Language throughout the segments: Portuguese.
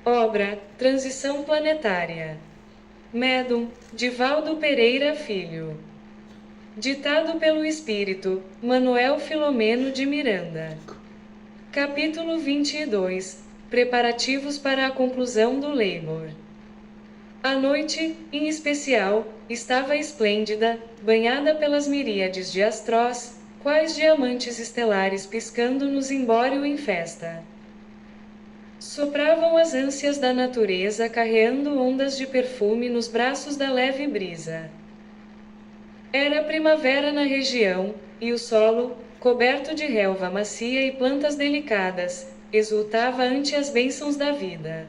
Obra: Transição Planetária. Médium: Divaldo Pereira Filho. Ditado pelo Espírito: Manuel Filomeno de Miranda. Capítulo 22. Preparativos para a conclusão do Labor. A noite, em especial, estava esplêndida, banhada pelas miríades de astros, quais diamantes estelares piscando no zimbório em festa. Sopravam as ânsias da natureza carreando ondas de perfume nos braços da leve brisa. Era primavera na região, e o solo, coberto de relva macia e plantas delicadas, exultava ante as bênçãos da vida.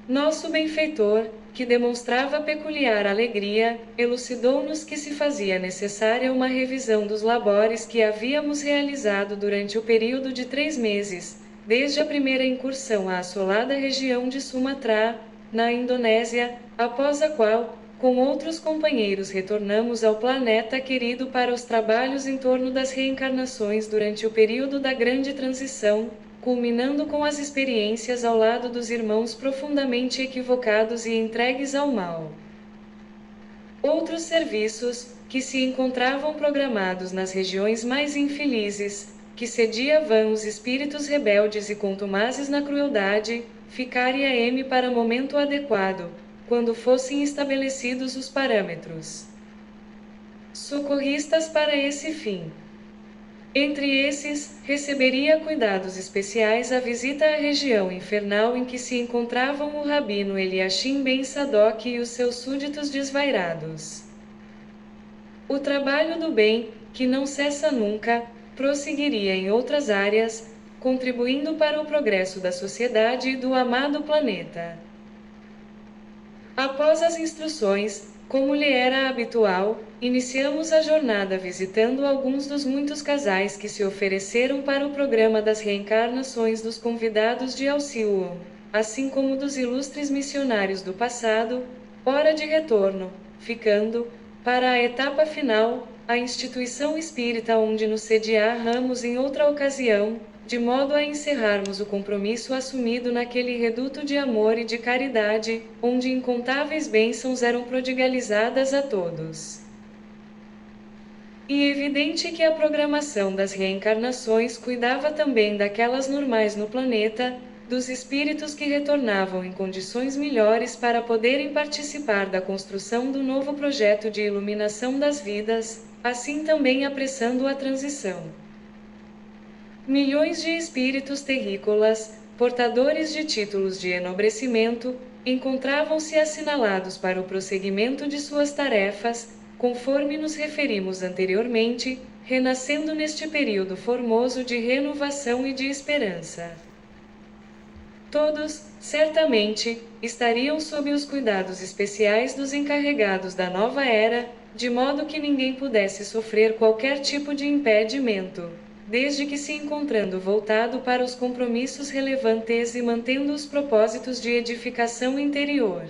Nosso benfeitor, que demonstrava peculiar alegria, elucidou-nos que se fazia necessária uma revisão dos labores que havíamos realizado durante o período de 3 meses, desde a primeira incursão à assolada região de Sumatra, na Indonésia, após a qual, com outros companheiros retornamos ao planeta querido para os trabalhos em torno das reencarnações durante o período da grande transição, culminando com as experiências ao lado dos irmãos profundamente equivocados e entregues ao mal. Outros serviços, que se encontravam programados nas regiões mais infelizes, que cedia vão os espíritos rebeldes e contumazes na crueldade, ficaria-me para momento adequado, quando fossem estabelecidos os parâmetros socorristas para esse fim. Entre esses, receberia cuidados especiais a visita à região infernal em que se encontravam o rabino Eliashim ben Sadoc e os seus súditos desvairados. O trabalho do bem, que não cessa nunca, prosseguiria em outras áreas, contribuindo para o progresso da sociedade e do amado planeta. Após as instruções, como lhe era habitual, iniciamos a jornada visitando alguns dos muitos casais que se ofereceram para o programa das reencarnações dos convidados de Alcione, assim como dos ilustres missionários do passado, hora de retorno, ficando, para a etapa final, a instituição espírita onde nos sediáramos em outra ocasião, de modo a encerrarmos o compromisso assumido naquele reduto de amor e de caridade, onde incontáveis bênçãos eram prodigalizadas a todos. E evidente que a programação das reencarnações cuidava também daquelas normais no planeta, dos espíritos que retornavam em condições melhores para poderem participar da construção do novo projeto de iluminação das vidas, assim também apressando a transição. Milhões de espíritos terrícolas, portadores de títulos de enobrecimento, encontravam-se assinalados para o prosseguimento de suas tarefas, conforme nos referimos anteriormente, renascendo neste período formoso de renovação e de esperança. Todos, certamente, estariam sob os cuidados especiais dos encarregados da nova era, de modo que ninguém pudesse sofrer qualquer tipo de impedimento, desde que se encontrando voltado para os compromissos relevantes e mantendo os propósitos de edificação interior.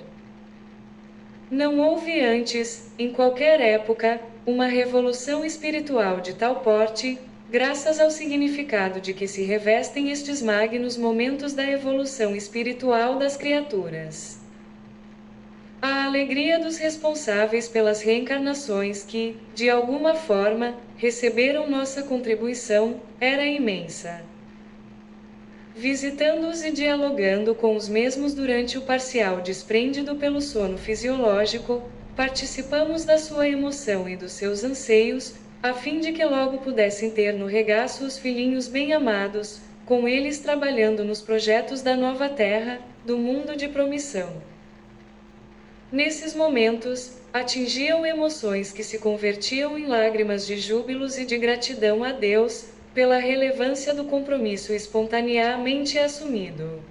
Não houve antes, em qualquer época, uma revolução espiritual de tal porte, graças ao significado de que se revestem estes magnos momentos da evolução espiritual das criaturas. A alegria dos responsáveis pelas reencarnações que, de alguma forma, receberam nossa contribuição, era imensa. Visitando-os e dialogando com os mesmos durante o parcial desprendido pelo sono fisiológico, participamos da sua emoção e dos seus anseios, a fim de que logo pudessem ter no regaço os filhinhos bem-amados, com eles trabalhando nos projetos da nova terra, do mundo de promissão. Nesses momentos, atingiam emoções que se convertiam em lágrimas de júbilos e de gratidão a Deus, pela relevância do compromisso espontaneamente assumido.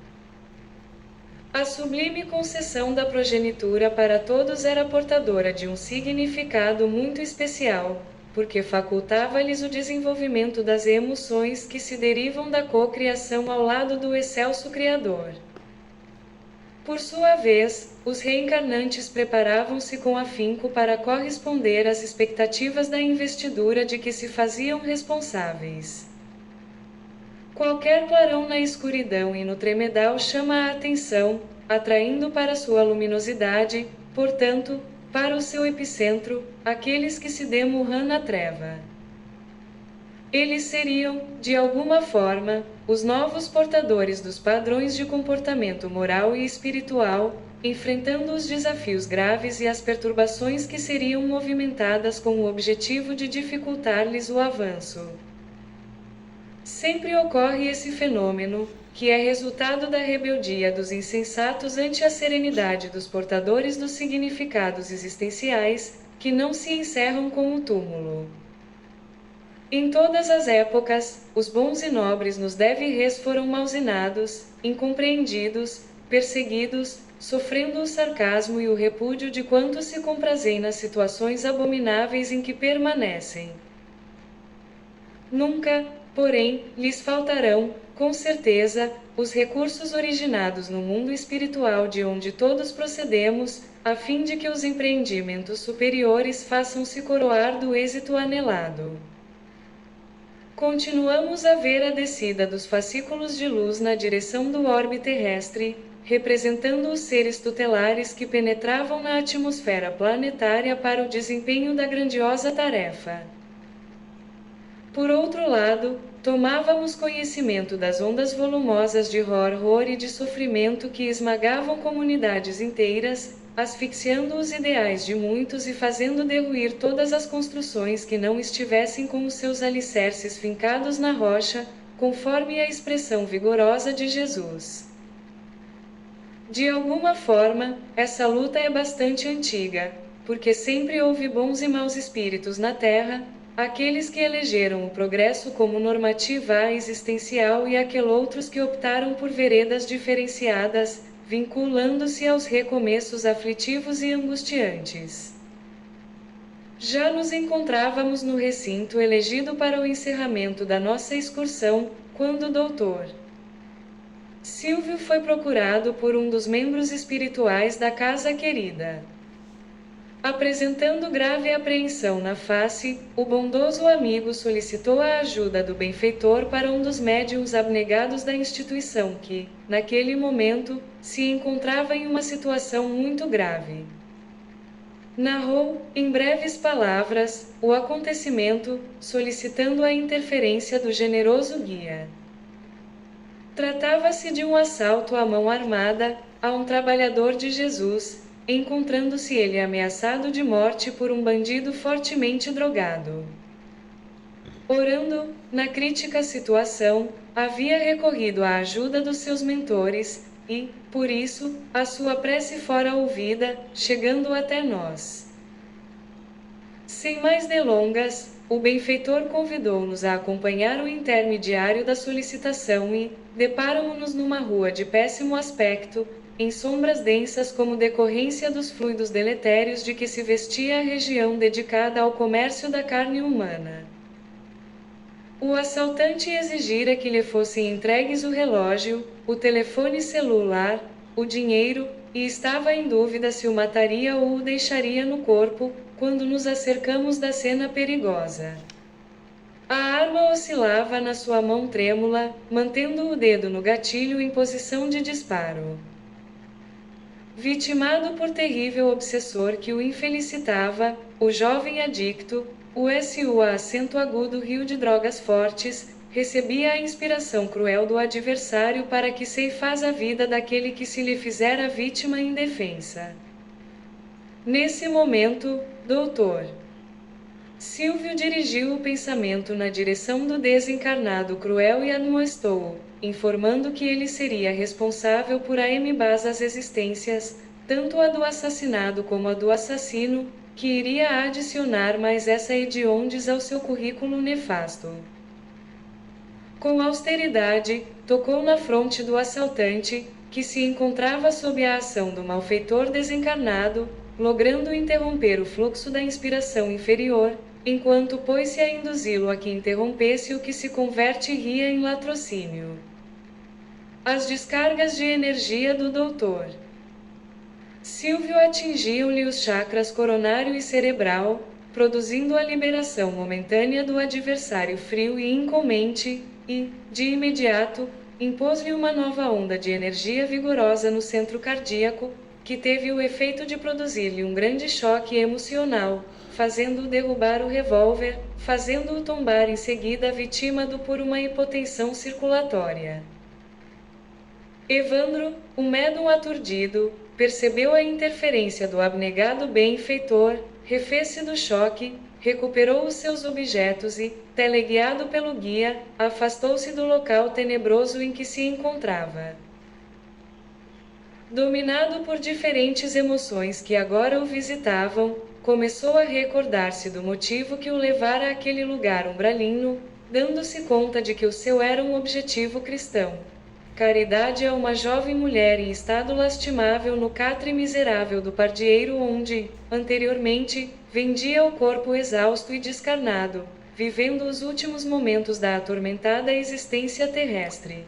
A sublime concessão da progenitura para todos era portadora de um significado muito especial, porque facultava-lhes o desenvolvimento das emoções que se derivam da cocriação ao lado do excelso Criador. Por sua vez, os reencarnantes preparavam-se com afinco para corresponder às expectativas da investidura de que se faziam responsáveis. Qualquer clarão na escuridão e no tremedal chama a atenção, atraindo para sua luminosidade, portanto, para o seu epicentro, aqueles que se demurram na treva. Eles seriam, de alguma forma, os novos portadores dos padrões de comportamento moral e espiritual, enfrentando os desafios graves e as perturbações que seriam movimentadas com o objetivo de dificultar-lhes o avanço. Sempre ocorre esse fenômeno, que é resultado da rebeldia dos insensatos ante a serenidade dos portadores dos significados existenciais, que não se encerram com o túmulo. Em todas as épocas, os bons e nobres nos deveres foram mausinados, incompreendidos, perseguidos, sofrendo o sarcasmo e o repúdio de quantos se comprazem nas situações abomináveis em que permanecem. Nunca, porém, lhes faltarão, com certeza, os recursos originados no mundo espiritual de onde todos procedemos, a fim de que os empreendimentos superiores façam-se coroar do êxito anelado. Continuamos a ver a descida dos fascículos de luz na direção do orbe terrestre, representando os seres tutelares que penetravam na atmosfera planetária para o desempenho da grandiosa tarefa. Por outro lado, tomávamos conhecimento das ondas volumosas de horror e de sofrimento que esmagavam comunidades inteiras, asfixiando os ideais de muitos e fazendo derruir todas as construções que não estivessem com os seus alicerces fincados na rocha, conforme a expressão vigorosa de Jesus. De alguma forma, essa luta é bastante antiga, porque sempre houve bons e maus espíritos na Terra, aqueles que elegeram o progresso como normativa existencial e aqueles que optaram por veredas diferenciadas, vinculando-se aos recomeços aflitivos e angustiantes. Já nos encontrávamos no recinto elegido para o encerramento da nossa excursão, quando o Dr. Silvio foi procurado por um dos membros espirituais da Casa Querida. Apresentando grave apreensão na face, o bondoso amigo solicitou a ajuda do benfeitor para um dos médiuns abnegados da instituição que, naquele momento, se encontrava em uma situação muito grave. Narrou, em breves palavras, o acontecimento, solicitando a interferência do generoso guia. Tratava-se de um assalto à mão armada, a um trabalhador de Jesus, encontrando-se ele ameaçado de morte por um bandido fortemente drogado. Orando, na crítica situação, havia recorrido à ajuda dos seus mentores, e, por isso, a sua prece fora ouvida, chegando até nós. Sem mais delongas, o benfeitor convidou-nos a acompanhar o intermediário da solicitação e, deparamo-nos numa rua de péssimo aspecto, em sombras densas como decorrência dos fluidos deletérios de que se vestia a região dedicada ao comércio da carne humana. O assaltante exigira que lhe fossem entregues o relógio, o telefone celular, o dinheiro, e estava em dúvida se o mataria ou o deixaria no corpo, quando nos acercamos da cena perigosa. A arma oscilava na sua mão trêmula, mantendo o dedo no gatilho em posição de disparo. Vitimado por terrível obsessor que o infelicitava, o jovem adicto, o SUA acento agudo rio de drogas fortes, recebia a inspiração cruel do adversário para que ceifasse a vida daquele que se lhe fizera vítima indefensa. Nesse momento, Dr. Silvio dirigiu o pensamento na direção do desencarnado cruel e admoestou-o, informando que ele seria responsável por ambas as existências, tanto a do assassinado como a do assassino, que iria adicionar mais essa hediondes ao seu currículo nefasto. Com austeridade, tocou na fronte do assaltante, que se encontrava sob a ação do malfeitor desencarnado, logrando interromper o fluxo da inspiração inferior, enquanto pôs-se a induzi-lo a que interrompesse o que se convertiria em latrocínio. As descargas de energia do Dr. Silvio atingiam-lhe os chakras coronário e cerebral, produzindo a liberação momentânea do adversário frio e incomente, e, de imediato, impôs-lhe uma nova onda de energia vigorosa no centro cardíaco, que teve o efeito de produzir-lhe um grande choque emocional, fazendo-o derrubar o revólver, fazendo-o tombar em seguida vitimado por uma hipotensão circulatória. Evandro, o médium aturdido, percebeu a interferência do abnegado benfeitor, refez-se do choque, recuperou os seus objetos e, teleguiado pelo guia, afastou-se do local tenebroso em que se encontrava. Dominado por diferentes emoções que agora o visitavam, começou a recordar-se do motivo que o levara àquele lugar umbralino, dando-se conta de que o seu era um objetivo cristão. Caridade a uma jovem mulher em estado lastimável no catre miserável do pardieiro onde, anteriormente, vendia o corpo exausto e descarnado, vivendo os últimos momentos da atormentada existência terrestre.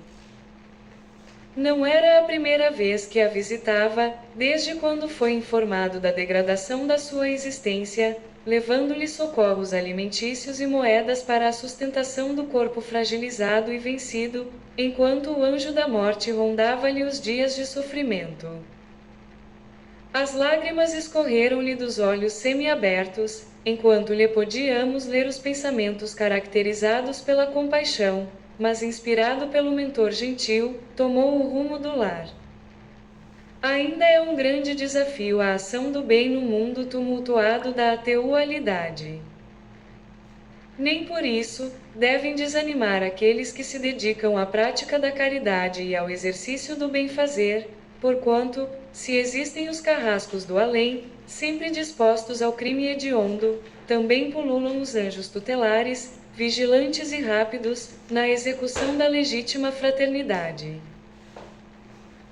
Não era a primeira vez que a visitava, desde quando foi informado da degradação da sua existência, levando-lhe socorros alimentícios e moedas para a sustentação do corpo fragilizado e vencido, enquanto o anjo da morte rondava-lhe os dias de sofrimento. As lágrimas escorreram-lhe dos olhos semiabertos, enquanto lhe podíamos ler os pensamentos caracterizados pela compaixão, mas inspirado pelo mentor gentil, tomou o rumo do lar. Ainda é um grande desafio a ação do bem no mundo tumultuado da ateualidade. Nem por isso devem desanimar aqueles que se dedicam à prática da caridade e ao exercício do bem-fazer, porquanto, se existem os carrascos do além, sempre dispostos ao crime hediondo, também pululam os anjos tutelares, vigilantes e rápidos, na execução da legítima fraternidade.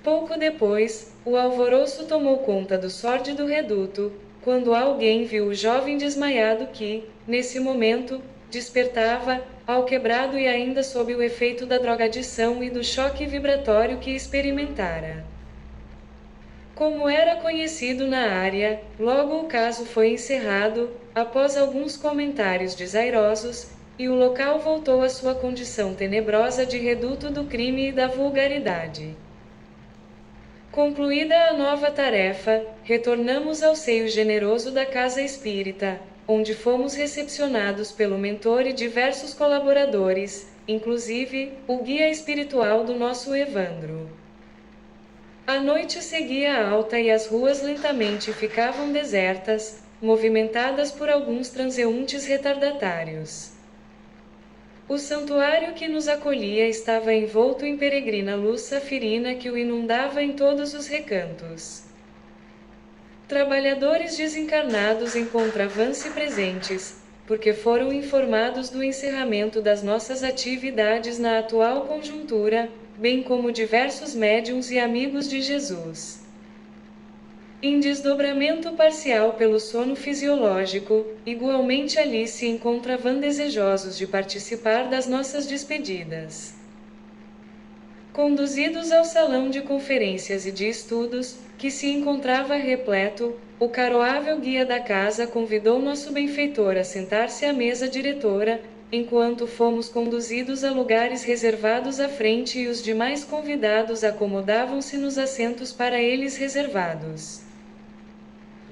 Pouco depois, o alvoroço tomou conta do sórdido reduto, quando alguém viu o jovem desmaiado que, nesse momento, despertava, alquebrado e ainda sob o efeito da drogadição e do choque vibratório que experimentara. Como era conhecido na área, logo o caso foi encerrado, após alguns comentários desairosos, e o local voltou à sua condição tenebrosa de reduto do crime e da vulgaridade. Concluída a nova tarefa, retornamos ao seio generoso da casa espírita, onde fomos recepcionados pelo mentor e diversos colaboradores, inclusive o guia espiritual do nosso Evandro. A noite seguia alta e as ruas lentamente ficavam desertas, movimentadas por alguns transeuntes retardatários. O santuário que nos acolhia estava envolto em peregrina luz safirina que o inundava em todos os recantos. Trabalhadores desencarnados encontravam-se presentes, porque foram informados do encerramento das nossas atividades na atual conjuntura, bem como diversos médiuns e amigos de Jesus. Em desdobramento parcial pelo sono fisiológico, igualmente ali se encontravam desejosos de participar das nossas despedidas. Conduzidos ao salão de conferências e de estudos, que se encontrava repleto, o caroável guia da casa convidou nosso benfeitor a sentar-se à mesa diretora, enquanto fomos conduzidos a lugares reservados à frente e os demais convidados acomodavam-se nos assentos para eles reservados.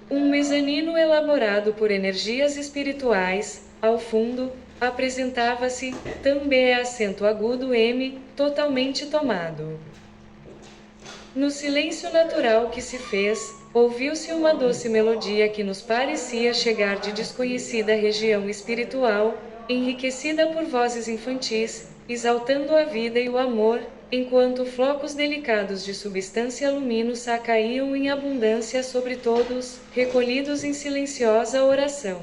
Um mezanino elaborado por energias espirituais, ao fundo, apresentava-se, também acento agudo M, totalmente tomado. No silêncio natural que se fez, ouviu-se uma doce melodia que nos parecia chegar de desconhecida região espiritual, enriquecida por vozes infantis, exaltando a vida e o amor, enquanto flocos delicados de substância luminosa caíam em abundância sobre todos, recolhidos em silenciosa oração.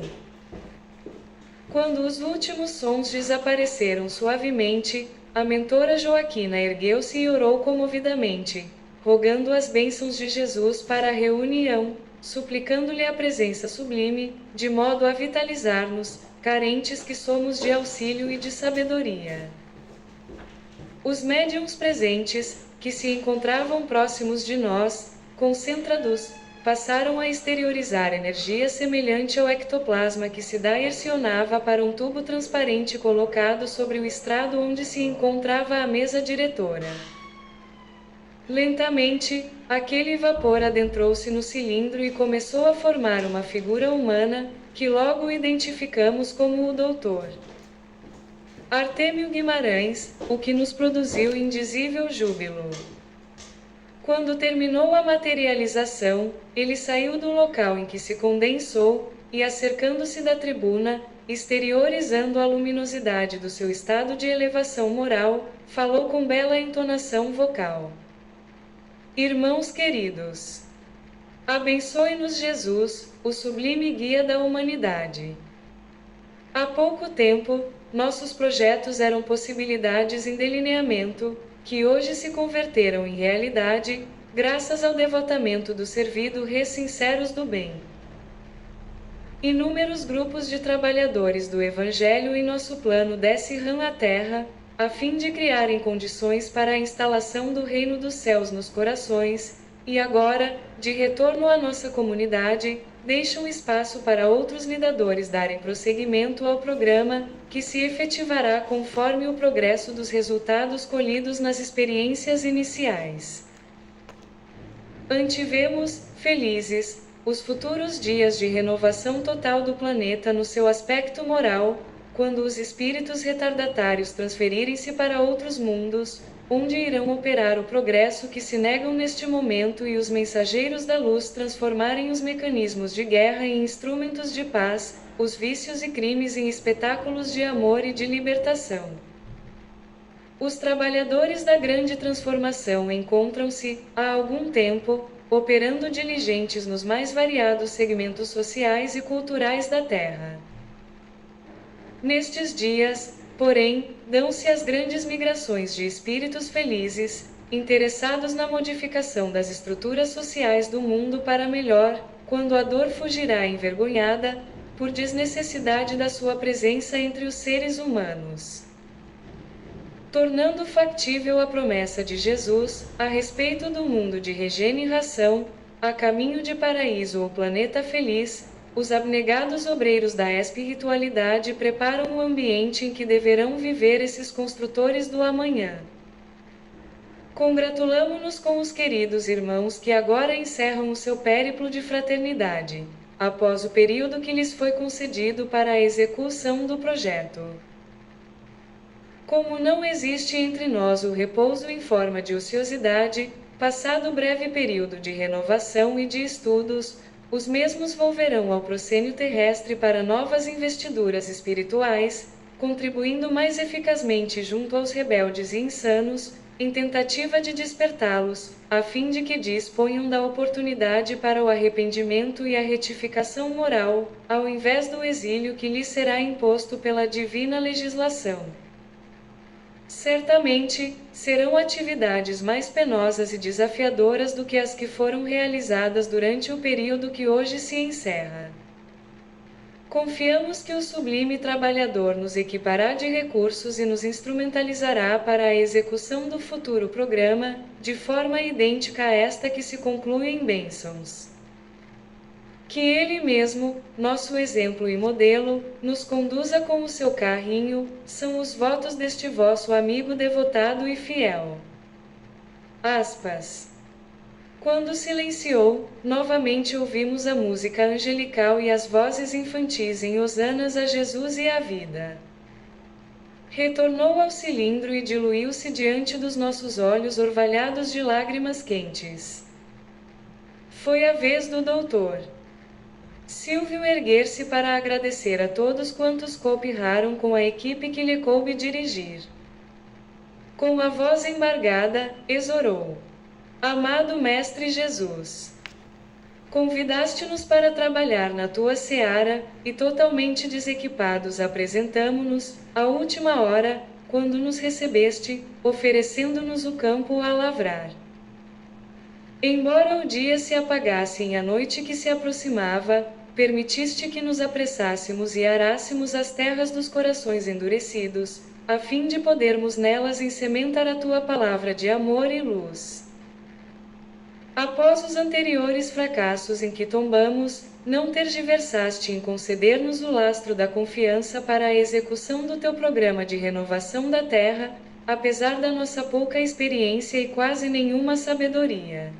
Quando os últimos sons desapareceram suavemente, a mentora Joaquina ergueu-se e orou comovidamente, rogando as bênçãos de Jesus para a reunião, suplicando-lhe a presença sublime, de modo a vitalizar-nos, carentes que somos de auxílio e de sabedoria. Os médiuns presentes, que se encontravam próximos de nós, concentrados, passaram a exteriorizar energia semelhante ao ectoplasma que se direcionava para um tubo transparente colocado sobre o estrado onde se encontrava a mesa diretora. Lentamente, aquele vapor adentrou-se no cilindro e começou a formar uma figura humana, que logo identificamos como o Dr. Artêmio Guimarães, o que nos produziu indizível júbilo. Quando terminou a materialização, ele saiu do local em que se condensou, e acercando-se da tribuna, exteriorizando a luminosidade do seu estado de elevação moral, falou com bela entonação vocal. Irmãos queridos, abençoe-nos Jesus, o sublime guia da humanidade. Há pouco tempo, nossos projetos eram possibilidades em delineamento, que hoje se converteram em realidade, graças ao devotamento do servido res sinceros do bem. Inúmeros grupos de trabalhadores do Evangelho em nosso plano descerão à Terra, a fim de criarem condições para a instalação do reino dos céus nos corações, e agora, de retorno à nossa comunidade, deixam espaço para outros lidadores darem prosseguimento ao programa, que se efetivará conforme o progresso dos resultados colhidos nas experiências iniciais. Antevemos, felizes, os futuros dias de renovação total do planeta no seu aspecto moral, quando os espíritos retardatários transferirem-se para outros mundos, onde irão operar o progresso que se negam neste momento e os mensageiros da luz transformarem os mecanismos de guerra em instrumentos de paz, os vícios e crimes em espetáculos de amor e de libertação. Os trabalhadores da grande transformação encontram-se, há algum tempo, operando diligentes nos mais variados segmentos sociais e culturais da Terra. Nestes dias, porém, dão-se as grandes migrações de espíritos felizes, interessados na modificação das estruturas sociais do mundo para melhor, quando a dor fugirá envergonhada, por desnecessidade da sua presença entre os seres humanos. Tornando factível a promessa de Jesus, a respeito do mundo de regeneração, a caminho de paraíso ou planeta feliz, os abnegados obreiros da espiritualidade preparam o ambiente em que deverão viver esses construtores do amanhã. Congratulamo-nos com os queridos irmãos que agora encerram o seu périplo de fraternidade, após o período que lhes foi concedido para a execução do projeto. Como não existe entre nós o repouso em forma de ociosidade, passado o breve período de renovação e de estudos, os mesmos volverão ao proscênio terrestre para novas investiduras espirituais, contribuindo mais eficazmente junto aos rebeldes e insanos, em tentativa de despertá-los, a fim de que disponham da oportunidade para o arrependimento e a retificação moral, ao invés do exílio que lhes será imposto pela divina legislação. Certamente, serão atividades mais penosas e desafiadoras do que as que foram realizadas durante o período que hoje se encerra. Confiamos que o sublime trabalhador nos equipará de recursos e nos instrumentalizará para a execução do futuro programa, de forma idêntica a esta que se conclui em bênçãos. Que Ele mesmo, nosso exemplo e modelo, nos conduza com o seu carrinho, são os votos deste vosso amigo devotado e fiel. Aspas. Quando silenciou, novamente ouvimos a música angelical e as vozes infantis em hosanas a Jesus e à vida. Retornou ao cilindro e diluiu-se diante dos nossos olhos orvalhados de lágrimas quentes. Foi a vez do doutor Silvio erguer-se para agradecer a todos quantos cooperaram com a equipe que lhe coube dirigir. Com a voz embargada, exorou: Amado Mestre Jesus, convidaste-nos para trabalhar na tua seara, e totalmente desequipados apresentamo-nos, à última hora, quando nos recebeste, oferecendo-nos o campo a lavrar. Embora o dia se apagasse e a noite que se aproximava, permitiste que nos apressássemos e arássemos as terras dos corações endurecidos, a fim de podermos nelas ensementar a tua palavra de amor e luz. Após os anteriores fracassos em que tombamos, não tergiversaste em conceder-nos o lastro da confiança para a execução do teu programa de renovação da Terra, apesar da nossa pouca experiência e quase nenhuma sabedoria.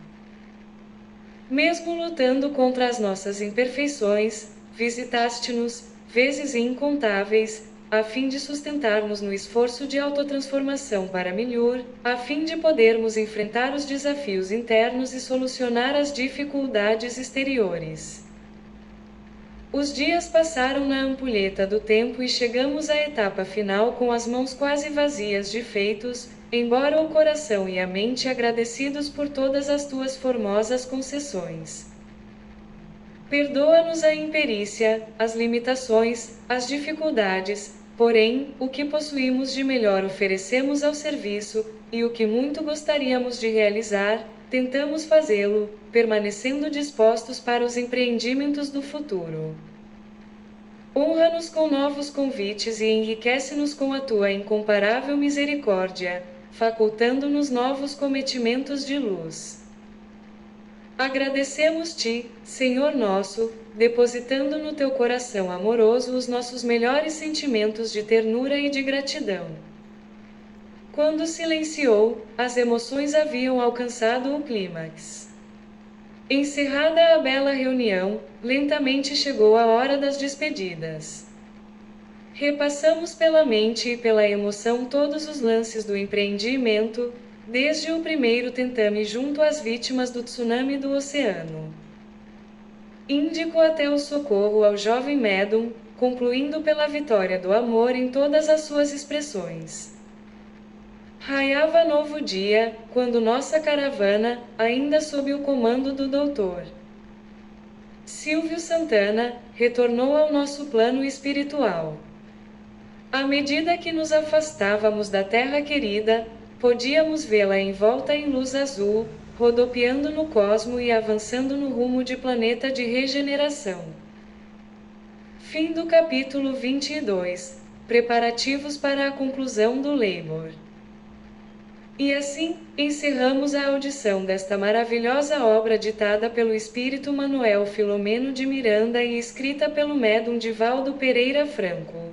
Mesmo lutando contra as nossas imperfeições, visitaste-nos, vezes incontáveis, a fim de sustentar-nos no esforço de autotransformação para melhor, a fim de podermos enfrentar os desafios internos e solucionar as dificuldades exteriores. Os dias passaram na ampulheta do tempo e chegamos à etapa final com as mãos quase vazias de feitos, embora o coração e a mente agradecidos por todas as tuas formosas concessões. Perdoa-nos a imperícia, as limitações, as dificuldades, porém, o que possuímos de melhor oferecemos ao serviço, e o que muito gostaríamos de realizar, tentamos fazê-lo, permanecendo dispostos para os empreendimentos do futuro. Honra-nos com novos convites e enriquece-nos com a tua incomparável misericórdia, facultando-nos novos cometimentos de luz. Agradecemos-te, Senhor nosso, depositando no teu coração amoroso os nossos melhores sentimentos de ternura e de gratidão. Quando silenciou, as emoções haviam alcançado o clímax. Encerrada a bela reunião, lentamente chegou a hora das despedidas. Repassamos pela mente e pela emoção todos os lances do empreendimento, desde o primeiro tentame junto às vítimas do tsunami do oceano Índico até o socorro ao jovem médium, concluindo pela vitória do amor em todas as suas expressões. Raiava novo dia, quando nossa caravana, ainda sob o comando do Dr. Silvio Santana, retornou ao nosso plano espiritual. À medida que nos afastávamos da terra querida, podíamos vê-la envolta em luz azul, rodopiando no cosmo e avançando no rumo de planeta de regeneração. Fim do capítulo 22. Preparativos para a conclusão do Labor. E assim, encerramos a audição desta maravilhosa obra ditada pelo Espírito Manuel Filomeno de Miranda e escrita pelo médium Divaldo Pereira Franco.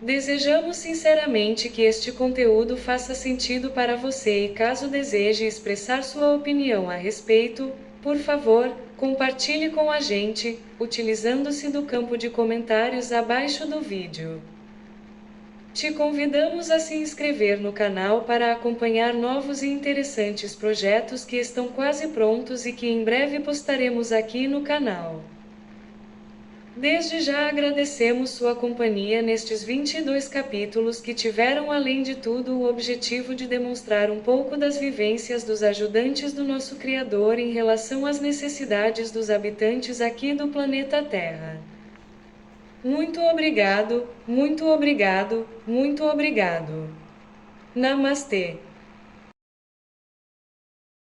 Desejamos sinceramente que este conteúdo faça sentido para você e caso deseje expressar sua opinião a respeito, por favor, compartilhe com a gente, utilizando-se do campo de comentários abaixo do vídeo. Te convidamos a se inscrever no canal para acompanhar novos e interessantes projetos que estão quase prontos e que em breve postaremos aqui no canal. Desde já agradecemos sua companhia nestes 22 capítulos que tiveram além de tudo o objetivo de demonstrar um pouco das vivências dos ajudantes do nosso Criador em relação às necessidades dos habitantes aqui do planeta Terra. Muito obrigado, muito obrigado, muito obrigado. Namastê.